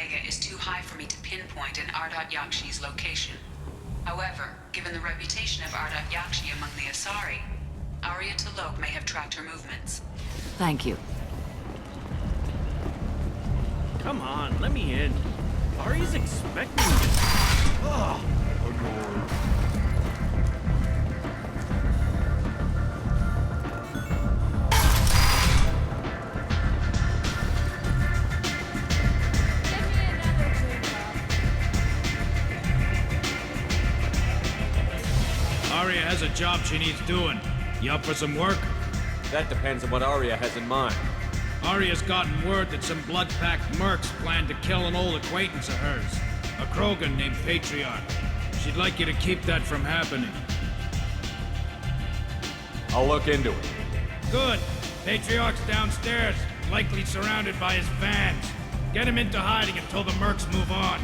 Vega is too high for me to pinpoint an Ardat-Yakshi's location. However, given the reputation of Ardat-Yakshi among the Asari, Arya T'Loak may have tracked her movements. Thank you. Come on, let me in. Arya's expecting this. Ugh. Arya has a job she needs doing. You up for some work? That depends on what Arya has in mind. Arya's gotten word that some blood-packed mercs plan to kill an old acquaintance of hers. A Krogan named Patriarch. She'd like you to keep that from happening. I'll look into it. Good. Patriarch's downstairs, likely surrounded by his vans. Get him into hiding until the mercs move on.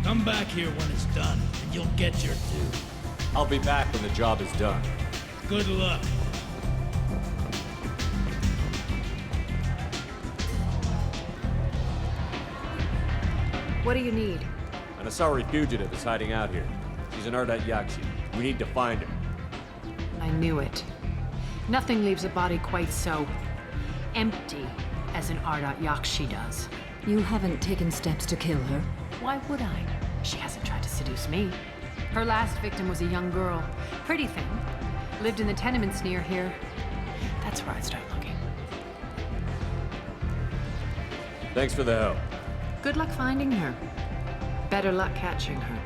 Come back here when it's done, and you'll get your due. I'll be back when the job is done. Good luck. What do you need? An Asari fugitive is hiding out here. She's an Ardat-Yakshi. We need to find her. I knew it. Nothing leaves a body quite so empty as an Ardat-Yakshi does. You haven't taken steps to kill her? Why would I? She hasn't tried to seduce me. Her last victim was a young girl. Pretty thing. Lived in the tenements near here. That's where I'd start looking. Thanks for the help. Good luck finding her. Better luck catching her.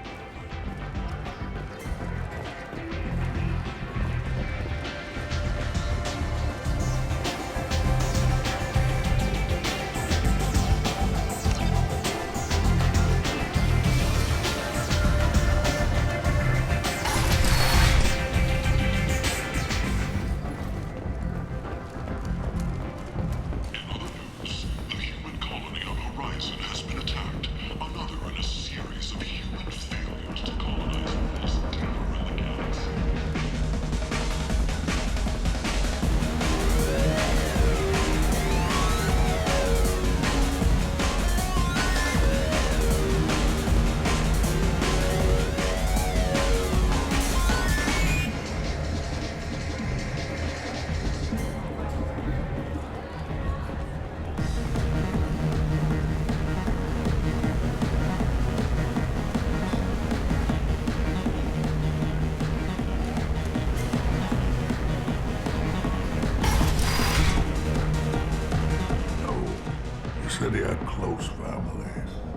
Said he had close family.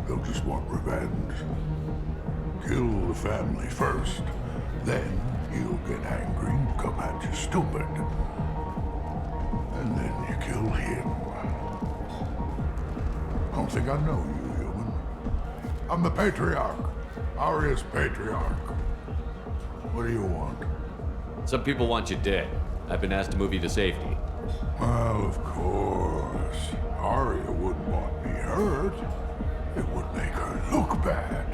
They'll just want revenge. Kill the family first, then he'll get angry and come at you stupid. And then you kill him. I don't think I know you, human. I'm the Patriarch. Arya's Patriarch. What do you want? Some people want you dead. I've been asked to move you to safety. Well, of course. Arya wouldn't want me hurt. It would make her look bad.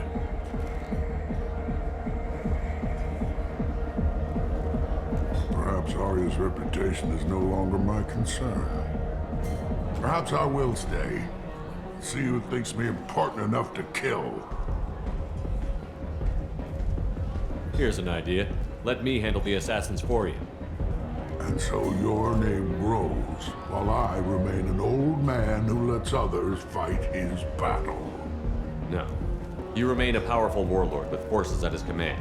Perhaps Arya's reputation is no longer my concern. Perhaps I will stay. See who thinks me important enough to kill. Here's an idea. Let me handle the assassins for you. And so your name grows, while I remain an old man who lets others fight his battle. No. You remain a powerful warlord with forces at his command.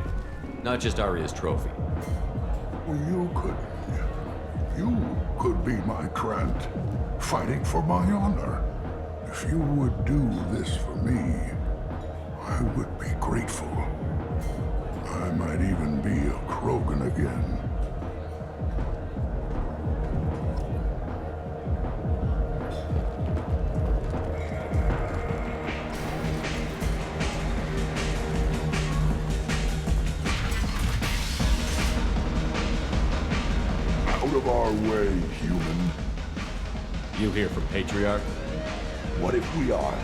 Not just Arya's trophy. Well, you could be my Krant, fighting for my honor. If you would do this for me, I would be grateful. I might even be a Krogan again. Out of our way, human. You here from Patriarch? What if we are?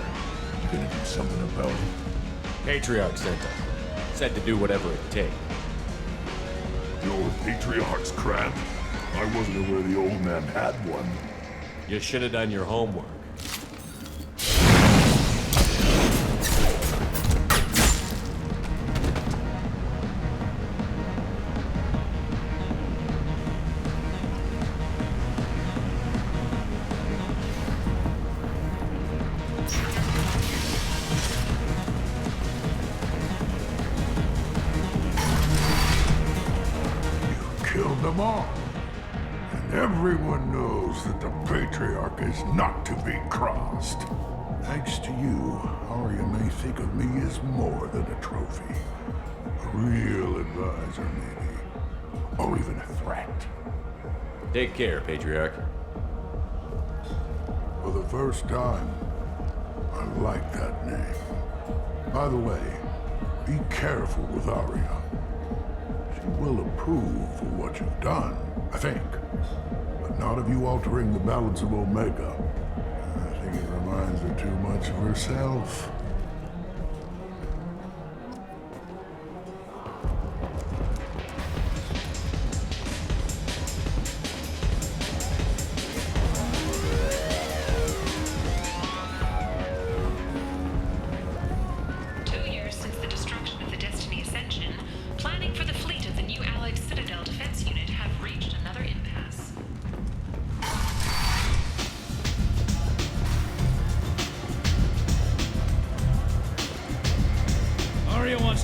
You gonna do something about it? Patriarch sent us. Said to do whatever it takes. Your Patriarch's crap? I wasn't aware the old man had one. You should have done your homework. them all. And everyone knows that the Patriarch is not to be crossed. Thanks to you, Arya may think of me as more than a trophy. A real advisor, maybe. Or even a threat. Take care, Patriarch. For the first time, I like that name. By the way, be careful with Arya. She will approve of what you've done, I think. But not of you altering the balance of Omega. I think it reminds her too much of herself.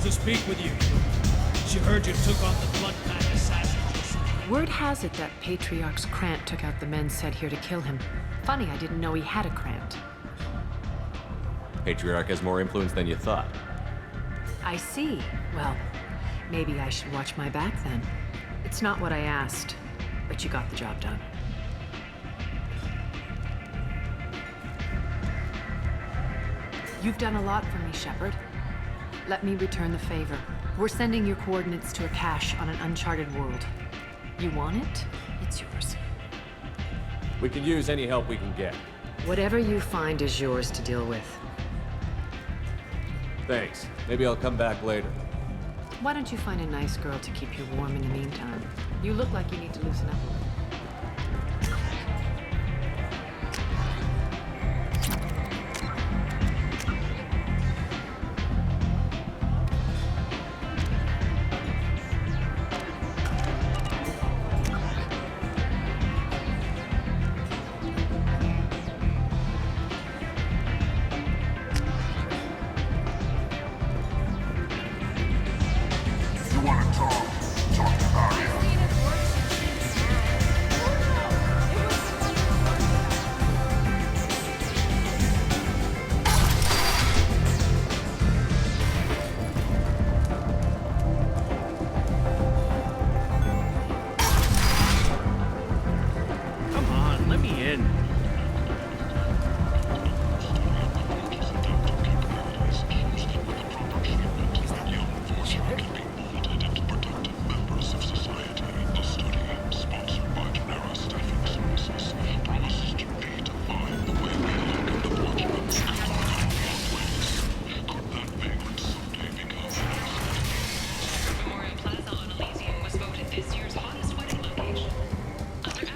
To speak with you. She heard you took on the Blood Pact assassins. Word has it that Patriarch's Krant took out the men sent here to kill him. Funny, I didn't know he had a Krant. Patriarch has more influence than you thought. I see. Well, maybe I should watch my back then. It's not what I asked, but you got the job done. You've done a lot for me, Shepard. Let me return the favor. We're sending your coordinates to a cache on an uncharted world. You want it? It's yours. We can use any help we can get. Whatever you find is yours to deal with. Thanks. Maybe I'll come back later. Why don't you find a nice girl to keep you warm in the meantime? You look like you need to loosen up a little.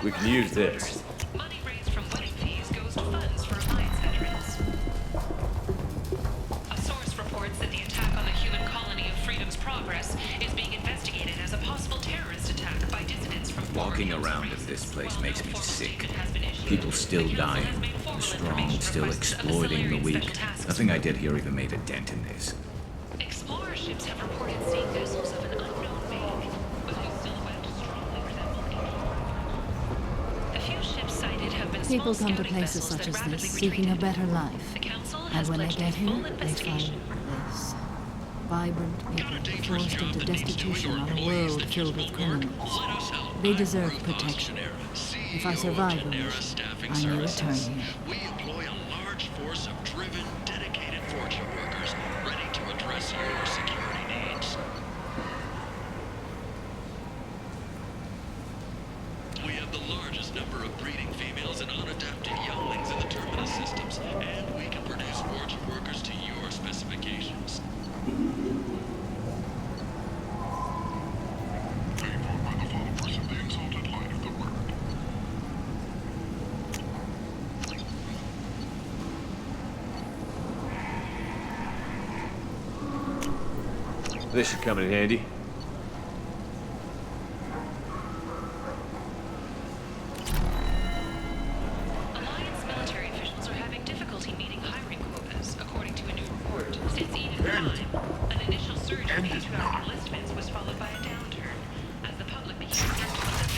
We can use this. Money raised from wedding fees goes to funds for Alliance veterans. A source reports that the attack on the human colony of Freedom's Progress is being investigated as a possible terrorist attack by dissidents from Walking around in this place makes me sick. People still dying, the strong still exploiting the weak. Nothing I did here even made a dent in this. Explorer ships have reported seeing vessels of an unknown make, but whose silhouette strongly resemble alien. The few ships sighted have been People small come to scouting places vessels such that as rapidly this, seeking a retreated. better life. The council And has when they pledged get a full here, they find investigation. this. Vibrant people forced into destitution on a world filled with criminals. They deserve protection. If I survive the mission, I may return here. We employ a large force of driven, dedicated fortune workers ready to address your security needs. We have the largest number of breeding females and unadapted younglings in the terminus systems, and we can produce fortune workers to your specifications. Paid for by the followers of the exalted light of the word. This should come in handy. Alliance military officials are having difficulty meeting hiring quotas, according to a new report. Since Eden Prime, an initial surge in patriotic enlistments was followed by a downturn, as the public became skeptical that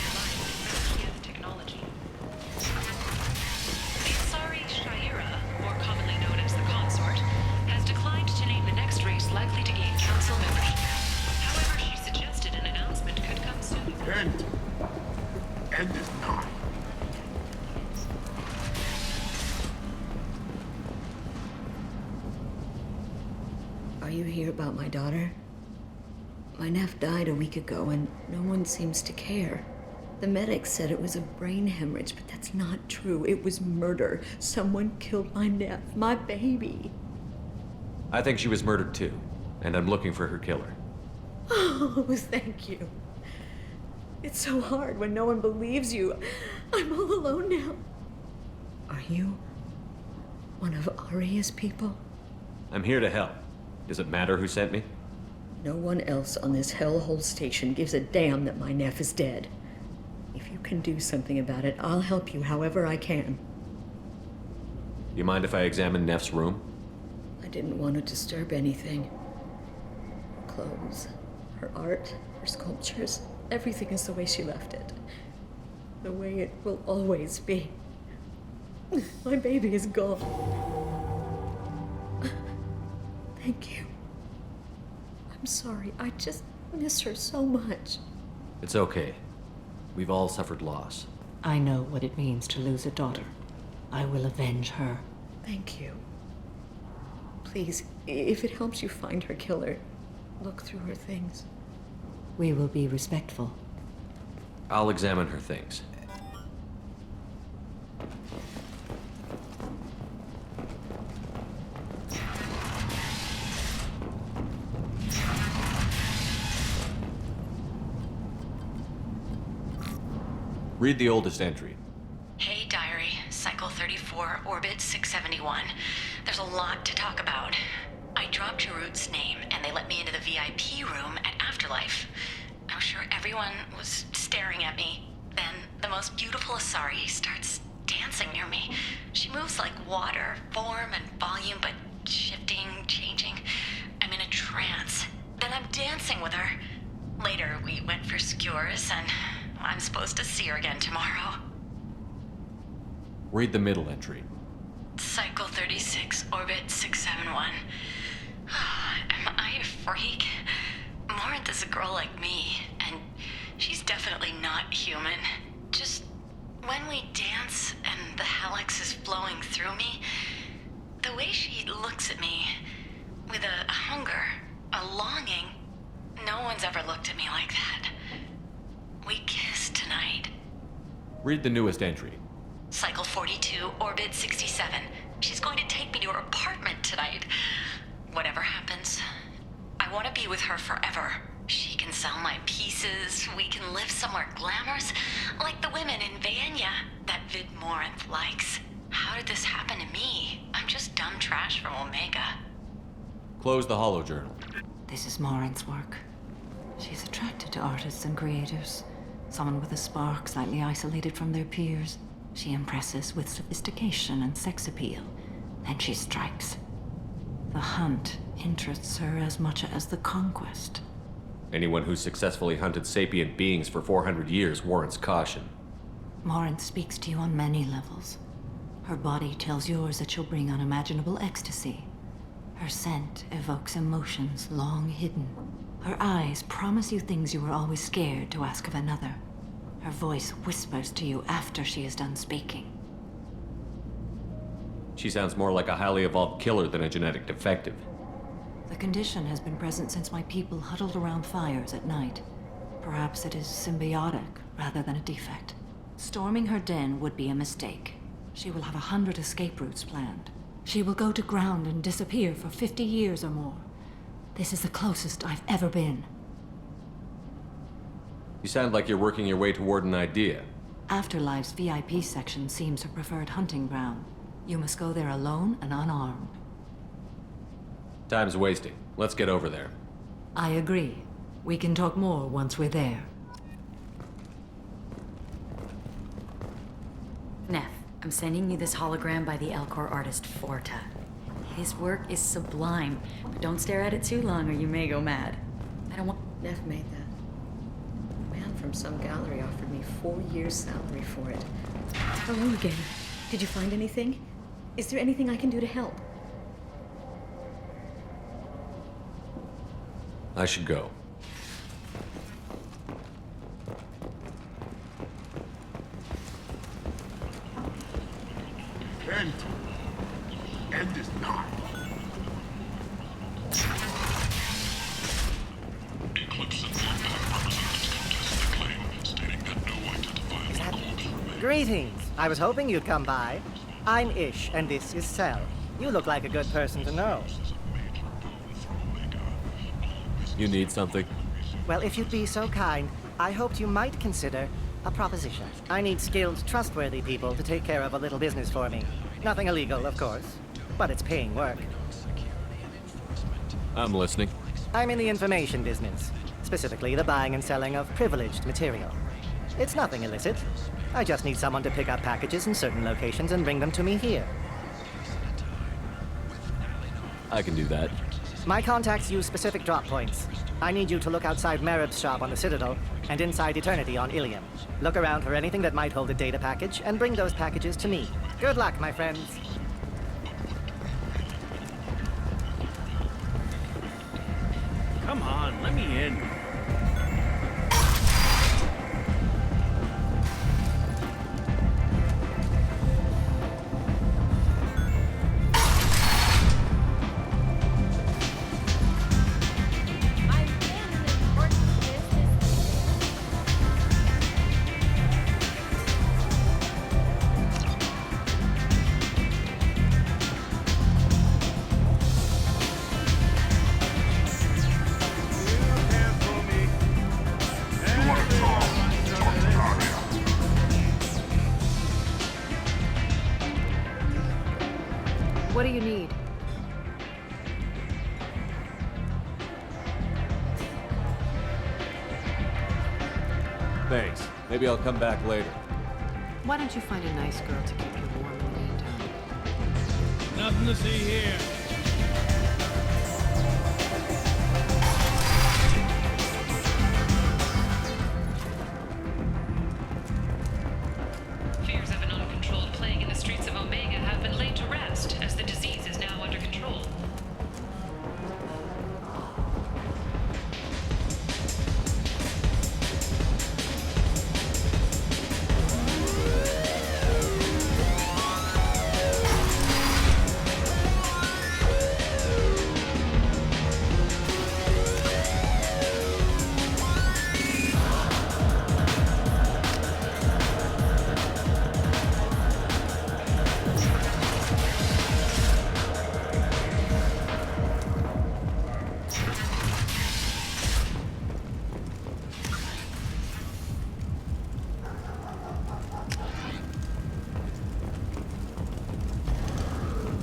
Are you here about my daughter? My nephew died a week ago and no one seems to care. The medics said it was a brain hemorrhage, but that's not true. It was murder. Someone killed my nephew, my baby. I think she was murdered too, and I'm looking for her killer. Oh, thank you. It's so hard when no one believes you. I'm all alone now. Are you one of Aria's people? I'm here to help. Does it matter who sent me? No one else on this hellhole station gives a damn that my nephew is dead. If you can do something about it, I'll help you however I can. You mind if I examine Neff's room? I didn't want to disturb anything. Her clothes, her art, her sculptures, everything is the way she left it. The way it will always be. My baby is gone. Thank you. I'm sorry, I just miss her so much. It's okay. We've all suffered loss. I know what it means to lose a daughter. I will avenge her. Thank you. Please, if it helps you find her killer, look through her things. We will be respectful. I'll examine her things. Read the oldest entry. Hey, Diary. Cycle 34, Orbit 671. There's a lot to talk about. I dropped Jarut's name, and they let me into the VIP room at Afterlife. I'm sure everyone was staring at me. Then, the most beautiful Asari starts dancing near me. She moves like water, form and volume, but shifting, changing. I'm in a trance. Then I'm dancing with her. Later, we went for skewers, and I'm supposed to see her again tomorrow. Read the middle entry. Cycle 36, Orbit 671. Am I a freak? Morinth is a girl like me, and she's definitely not human. Just when we dance and the helix is flowing through me, the way she looks at me with a hunger, a longing, no one's ever looked at me like that. We kiss tonight. Read the newest entry. Cycle 42, Orbit 67. She's going to take me to her apartment tonight. Whatever happens, I want to be with her forever. She can sell my pieces. We can live somewhere glamorous, like the women in Vanya that Vid Morinth likes. How did this happen to me? I'm just dumb trash from Omega. Close the holo journal. This is Morinth's work. She's attracted to artists and creators. Someone with a spark, slightly isolated from their peers. She impresses with sophistication and sex appeal. Then she strikes. The hunt interests her as much as the conquest. Anyone who's successfully hunted sapient beings for 400 years warrants caution. Morinth speaks to you on many levels. Her body tells yours that she'll bring unimaginable ecstasy. Her scent evokes emotions long hidden. Her eyes promise you things you were always scared to ask of another. Her voice whispers to you after she is done speaking. She sounds more like a highly evolved killer than a genetic defective. The condition has been present since my people huddled around fires at night. Perhaps it is symbiotic rather than a defect. Storming her den would be a mistake. She will have 100 escape routes planned. She will go to ground and disappear for 50 years or more. This is the closest I've ever been. You sound like you're working your way toward an idea. Afterlife's VIP section seems her preferred hunting ground. You must go there alone and unarmed. Time's wasting. Let's get over there. I agree. We can talk more once we're there. Neff, I'm sending you this hologram by the Elcor artist Forta. His work is sublime, but don't stare at it too long or you may go mad. I don't want... Neff made that. A man from some gallery offered me 4 years' salary for it. Hello again. Did you find anything? Is there anything I can do to help? I should go. End. End is nigh. Greetings. I was hoping you'd come by. I'm Ish, and this is Cell. You look like a good person to know. You need something? Well, if you'd be so kind, I hoped you might consider a proposition. I need skilled, trustworthy people to take care of a little business for me. Nothing illegal, of course, but it's paying work. I'm listening. I'm in the information business, specifically the buying and selling of privileged material. It's nothing illicit. I just need someone to pick up packages in certain locations and bring them to me here. I can do that. My contacts use specific drop points. I need you to look outside Merib's shop on the Citadel and inside Eternity on Ilium. Look around for anything that might hold a data package and bring those packages to me. Good luck, my friends. Come on, let me in. What do you need? Thanks. Maybe I'll come back later. Why don't you find a nice girl to keep you warm in the meantime? Nothing to see here. Fears of an uncontrolled plague in the streets of Omega have been laid to rest, as the disease is now under control.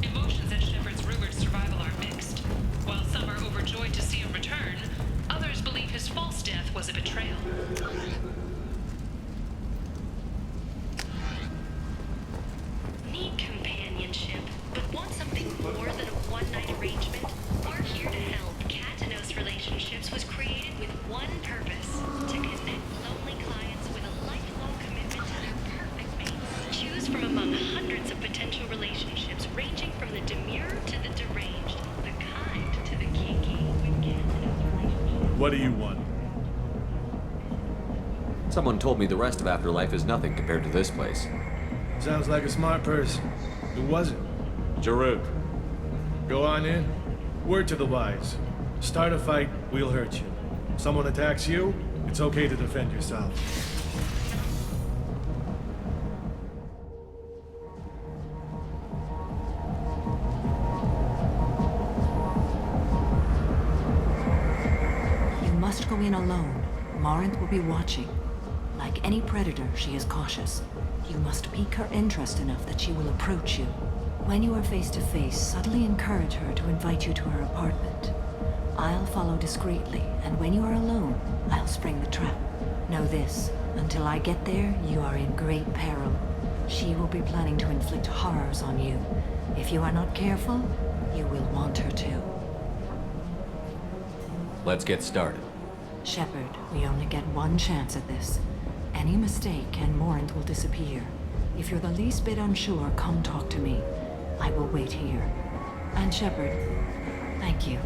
Emotions at Shepard's rumored survival are mixed. While some are overjoyed to see him return, others believe his false death was a betrayal. Need companionship, but want something more than a one-night arrangement? We're here to help. Katanos Relationships was created with one purpose: to connect lonely clients with a lifelong commitment to their perfect mates. Choose from among hundreds of potential relationships, ranging from the demure to the deranged, the kind to the kinky. With Katanos Relationships. What do you want? Someone told me the rest of Afterlife is nothing compared to this place. Sounds like a smart person. Who was it? Jaruk. Go on in. Word to the wise. Start a fight, we'll hurt you. Someone attacks you, it's okay to defend yourself. You must go in alone. Morinth will be watching. Like any predator, she is cautious. You must pique her interest enough that she will approach you. When you are face to face, subtly encourage her to invite you to her apartment. I'll follow discreetly, and when you are alone, I'll spring the trap. Know this, until I get there, you are in great peril. She will be planning to inflict horrors on you. If you are not careful, you will want her to. Let's get started. Shepard, we only get one chance at this. Any mistake and Morinth will disappear. If you're the least bit unsure, come talk to me. I will wait here. And Shepard, thank you.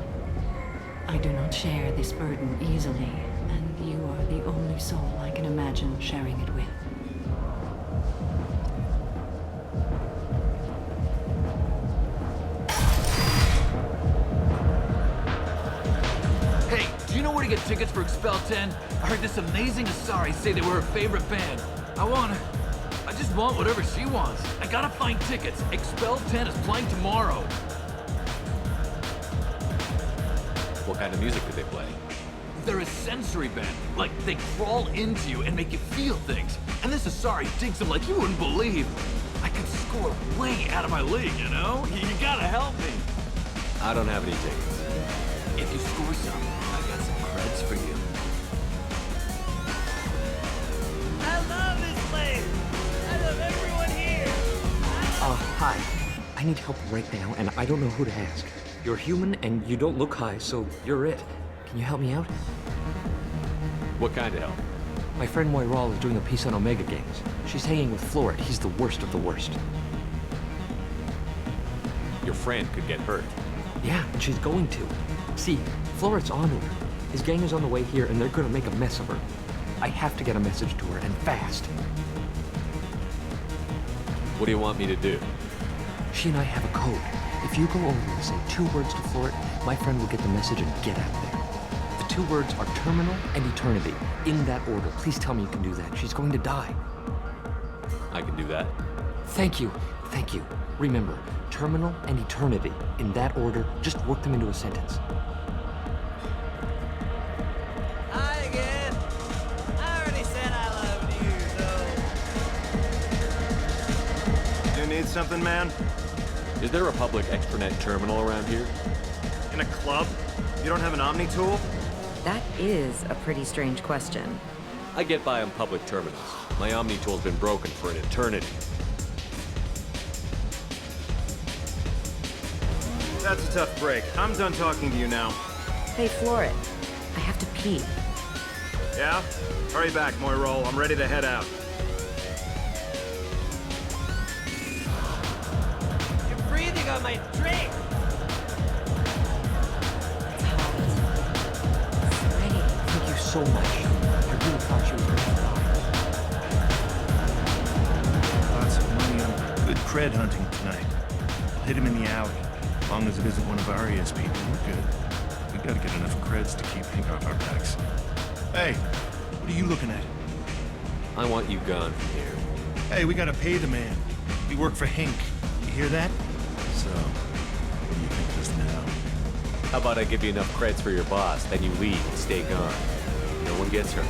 I do not share this burden easily, and you are the only soul I can imagine sharing it with. Hey, do you know where to get tickets for Expel 10? I heard this amazing Asari say they were her favorite band. I wanna... I just want whatever she wants. I gotta find tickets. Expel 10 is playing tomorrow. What kind of music did they play? They're a sensory band. Like, they crawl into you and make you feel things. And this Asari digs them like you wouldn't believe. I could score way out of my league, you know? You gotta help me. I don't have any tickets. If you score some, I got some creds for you. I love this place! I love everyone here! Hi. I need help right now, and I don't know who to ask. You're human, and you don't look high, so you're it. Can you help me out? What kind of help? My friend Moiral is doing a piece on Omega Gangs. She's hanging with Florid. He's the worst of the worst. Your friend could get hurt. Yeah, and she's going to. See, Florid's on her. His gang is on the way here, and they're gonna make a mess of her. I have to get a message to her, and fast. What do you want me to do? She and I have a code. If you go over and say 2 words to Florid, my friend will get the message and get out of there. The 2 words are terminal and eternity. In that order. Please tell me you can do that. She's going to die. I can do that. Thank you. Thank you. Remember, terminal and eternity. In that order, just work them into a sentence. Hi again! I already said I loved you, You need something, man? Is there a public extranet terminal around here? In a club? You don't have an Omni tool? That is a pretty strange question. I get by on public terminals. My Omni tool's been broken for an eternity. That's a tough break. I'm done talking to you now. Hey, Florid. I have to pee. Yeah? Hurry back, Moiral. I'm ready to head out. You're breathing on my drink! Thank you so much. I really thought she was going to die. Lots of money on good cred hunting tonight. I'll hit him in the alley. As long as it isn't one of Arya's people, we're good. We gotta get enough creds to keep Hink off our backs. Hey, what are you looking at? I want you gone from here. Hey, we gotta pay the man. We work for Hink. You hear that? So, what do you think just now? How about I give you enough creds for your boss, then you leave and stay gone. No one gets hurt.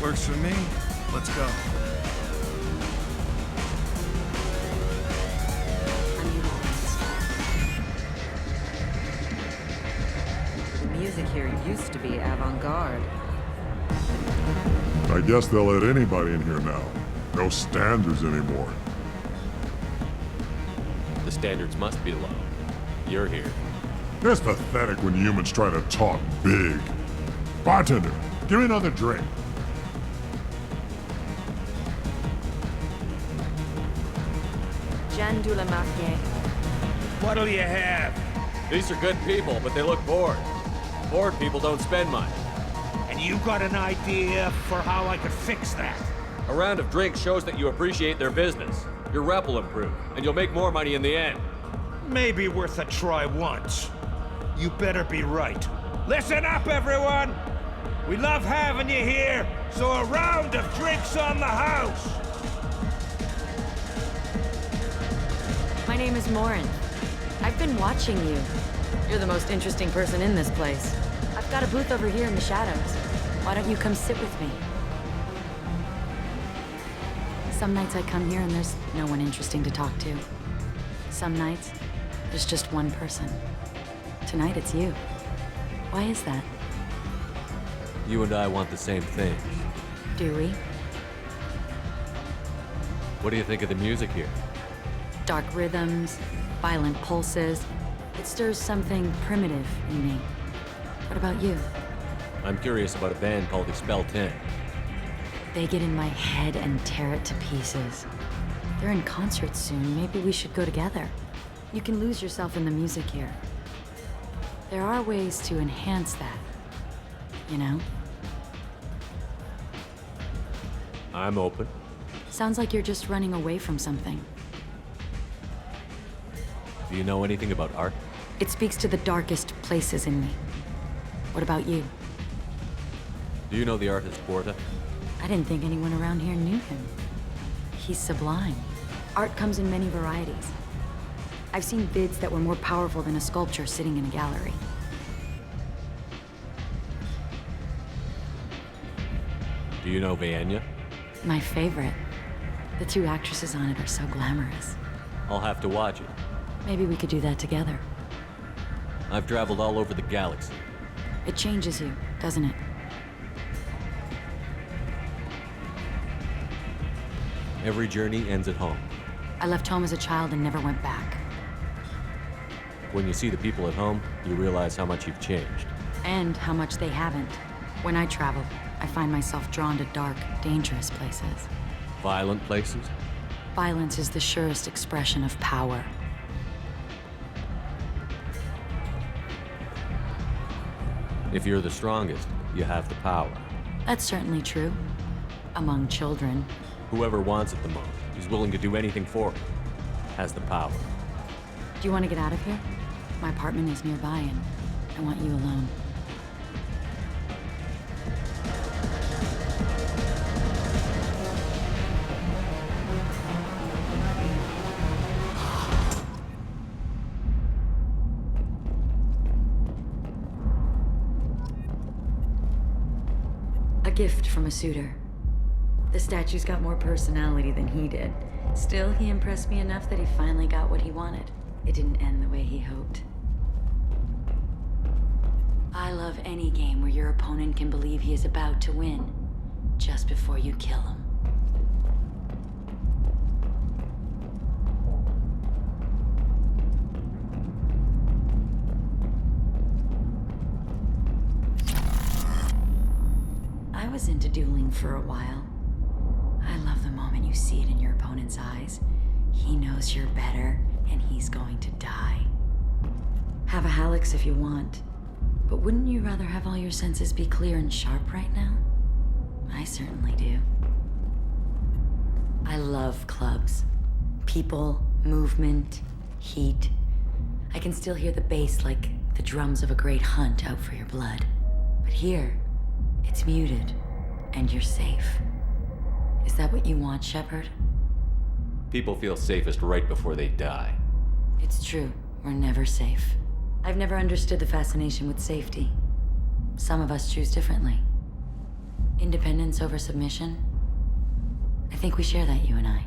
Works for me. Let's go. The music here used to be avant-garde. I guess they'll let anybody in here now. No standards anymore. The standards must be low. You're here. It's pathetic when humans try to talk big. Bartender, give me another drink. Jean de la Marque. What'll you have? These are good people, but they look bored. Bored people don't spend money. And you got an idea for how I could fix that? A round of drinks shows that you appreciate their business. Your rep will improve, and you'll make more money in the end. Maybe worth a try once. You better be right. Listen up, everyone! We love having you here, so a round of drinks on the house! My name is Morin. I've been watching you. You're the most interesting person in this place. I've got a booth over here in the shadows. Why don't you come sit with me? Some nights I come here and there's no one interesting to talk to. Some nights, there's just one person. Tonight it's you. Why is that? You and I want the same thing. Do we? What do you think of the music here? Dark rhythms, violent pulses. It stirs something primitive in me. What about you? I'm curious about a band called Expel 10. They get in my head and tear it to pieces. They're in concert soon. Maybe we should go together. You can lose yourself in the music here. There are ways to enhance that, you know? I'm open. Sounds like you're just running away from something. Do you know anything about art? It speaks to the darkest places in me. What about you? Do you know the artist Porta? I didn't think anyone around here knew him. He's sublime. Art comes in many varieties. I've seen vids that were more powerful than a sculpture sitting in a gallery. Do you know Vienya? My favorite. The two actresses on it are so glamorous. I'll have to watch it. Maybe we could do that together. I've traveled all over the galaxy. It changes you, doesn't it? Every journey ends at home. I left home as a child and never went back. When you see the people at home, you realize how much you've changed. And how much they haven't. When I travel, I find myself drawn to dark, dangerous places. Violent places? Violence is the surest expression of power. If you're the strongest, you have the power. That's certainly true. Among children. Whoever wants it the most, is willing to do anything for it, has the power. Do you want to get out of here? My apartment is nearby and I want you alone. A gift from a suitor. The statue's got more personality than he did. Still, he impressed me enough that he finally got what he wanted. It didn't end the way he hoped. I love any game where your opponent can believe he is about to win, just before you kill him. I was into dueling for a while. I love the moment you see it in your opponent's eyes. He knows you're better, and he's going to die. Have a Hallex if you want, but wouldn't you rather have all your senses be clear and sharp right now? I certainly do. I love clubs. People, movement, heat. I can still hear the bass like the drums of a great hunt out for your blood. But here, it's muted, and you're safe. Is that what you want, Shepard? People feel safest right before they die. It's true. We're never safe. I've never understood the fascination with safety. Some of us choose differently. Independence over submission? I think we share that, you and I.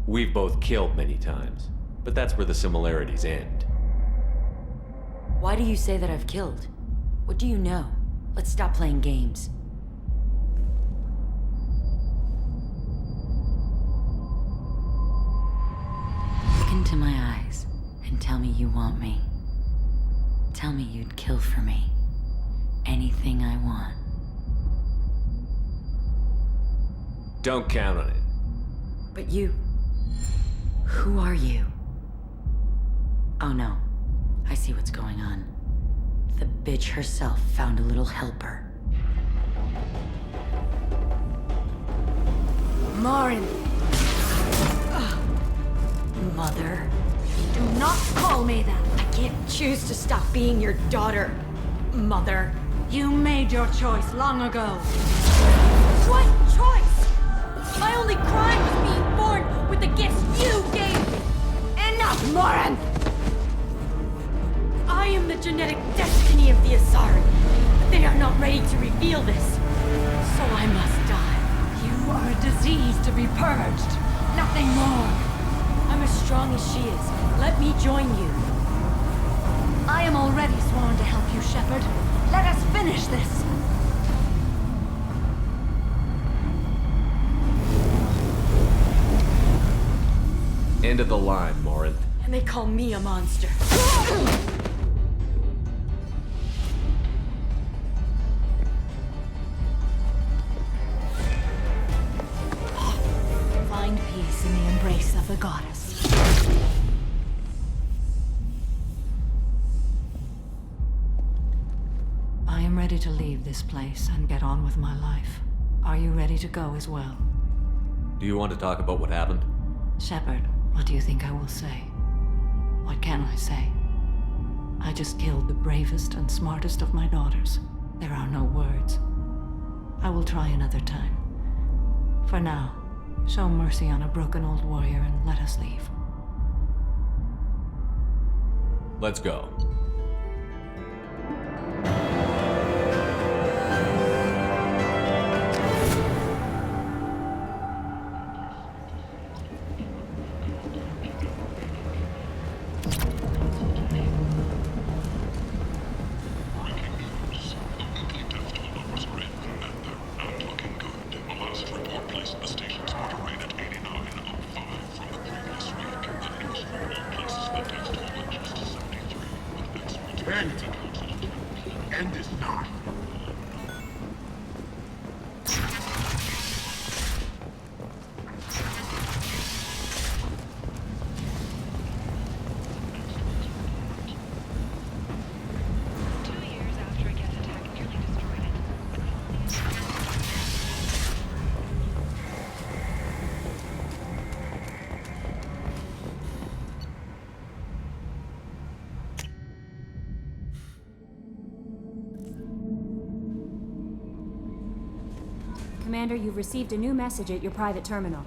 We've both killed many times, but that's where the similarities end. Why do you say that I've killed? What do you know? Let's stop playing games. Look into my eyes and tell me you want me. Tell me you'd kill for me. Anything I want. Don't count on it. But you... who are you? Oh no. I see what's going on. The bitch herself found a little helper. Marin! Mother. Do not call me that! I can't choose to stop being your daughter, Mother. You made your choice long ago. What choice? My only crime was being born with the gifts you gave me! Enough, Marin! I am the genetic destiny of the Asari, but they are not ready to reveal this. So I must die. You are a disease to be purged. Nothing more. I'm as strong as she is. Let me join you. I am already sworn to help you, Shepard. Let us finish this. End of the line, Morinth. And they call me a monster. Find peace in the embrace of the goddess. I am ready to leave this place and get on with my life. Are you ready to go as well? Do you want to talk about what happened? Shepard, what do you think I will say? What can I say? I just killed the bravest and smartest of my daughters. There are no words. I will try another time. For now, show mercy on a broken old warrior and let us leave. Let's go. End this now. Commander, you've received a new message at your private terminal.